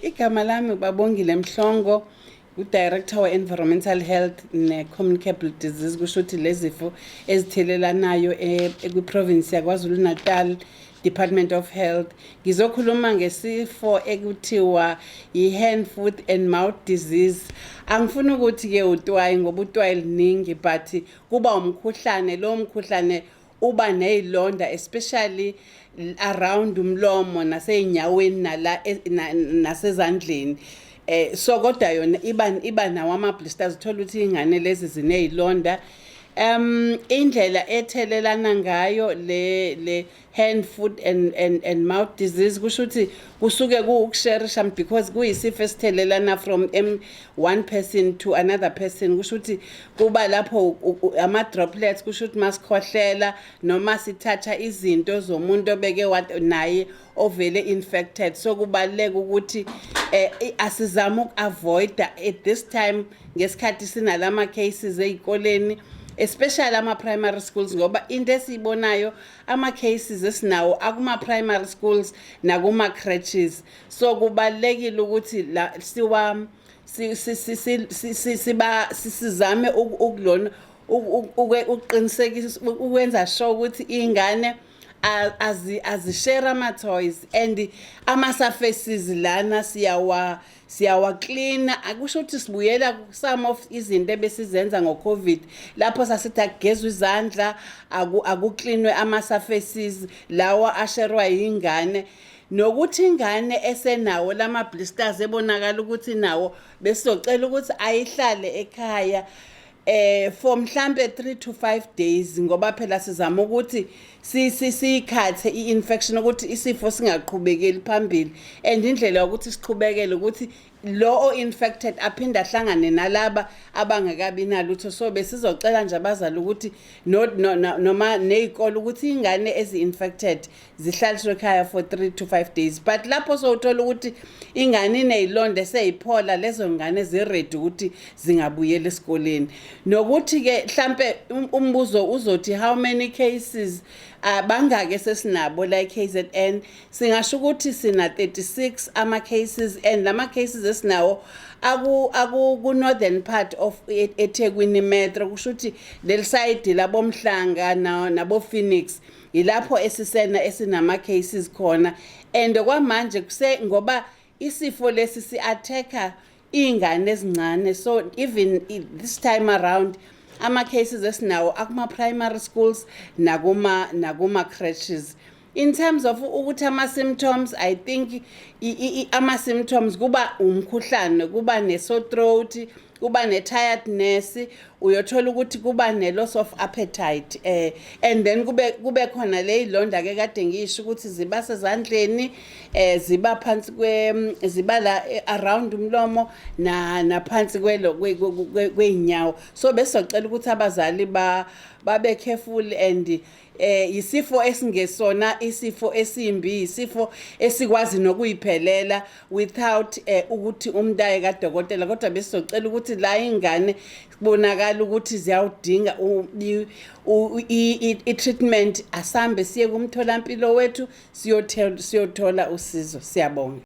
Igama lami Babongile Mhlongo, uDirector we-Environmental Health ne-Communicable Disease, kusho ukuthi lezifo ezithelelanayo kwi-province yaKwaZulu Natal, Department of Health. Ngizokhuluma ngesifo ekuthiwa i-hand, foot and mouth disease. Angifuni ukuthi ke utwayi ngoba utwayi liningi, but kuba umkhuhlane. Lo mkhuhlane uba nezilonda, especially around umlomo nasey'nyaweni nasezandleni. So kodwa yona iba nawo ama-blisters, uthola ukuthi iy'ngane lezi ziney'londa. Indlela ethelelana ngayo le hand, foot and mouth disease, kusho ukuthi kusuke ukushare because kuyisifo esithelelana from one person to another person. Kusho ukuthi kuba lapho ama-droplets, kusho ukuthi masikhohlela noma sithatha izinto zomuntu obeke naye ovele infected. So kubaluleka ukuthi asizame uku-avoida at this time ngesikhathi sinalama cases ey'koleni, especially ama-primary schools, ngoba into esiyibonayo ama-cases esinawo akuma-primary schools nakuma-creches. So kubalulekile ukuthi sizame ukulona ukuqinisekisa ukwenza sure ukuthi iy'ngane azishare ama-toys and ama-surfaces lana siyawa-clean. Akusho ukuthi sibuyela some of izinto ebesizenza ngo-COVID, lapho sasithi akugezwe izandla, akuklinwe ama-surfaces lawa asherwa yingane. Nokuthi ingane esenawo lama-blisters ebonakala ukuthi nawo, besizocela ukuthi ayihlale ekhaya for mhlambe 3 to 5 days, ngoba phela sizama ukuthi siyikhathe i-infection ukuthi isifo singaqhubekeli phambili. And indlela yokuthi siqhubekele ukuthi lo infected aphinde ahlangane nalaba abangakabi nalutho. So besizocela nje abazali ukuthi noma nezikole ukuthi ingane ezi-infected zihlaliswe ekhaya for 3 to 5 days. But lapho sowuthola ukuthi ingane iney'londa eseyiphola, lezo ngane ziready ukuthi zingabuyela esikoleni. Nokuthi ke mhlambe umbuzo uzothi how many cases bangake sesinabo la KZN. Singasho ukuthi sina 36 ama-cases, and lama-cases esinawo ku northern part of eThekwini Metro. Kusho ukuthi leli side labo Mhlanga nabo Phoenix ilapho esinama-cases khona. And kwamanje ngoba isifo lesi si-attacka iy'ngane ezincane, so even this time around ama-cases esinawo akuma-primary schools nakuma-creches. In terms of ukuthi ama-symptoms, I think ama-symptoms kuba umkhuhlane, kuba ne-sore throat, kuba ne-tiredness, uyothola ukuthi kuba ne-loss of appetite, and then kube khona ley'londa ke kade ngisho ukuthi ziba sezandleni, ziba phansi ziba la around umlomo naphansi kwey'nyawo. So besizocela ukuthi abazali babe careful, and isifo esingesona isifo esimbi, isifo esikwazi nokuyiphelela without ukuthi umuntu aye kadokotela. Kodwa besizocela ukuthi la ingane kubonakala ukuthi ziyawudinga i-treatment, asambe siye kumtholampilo wethu siyothola usizo. Siyabonga.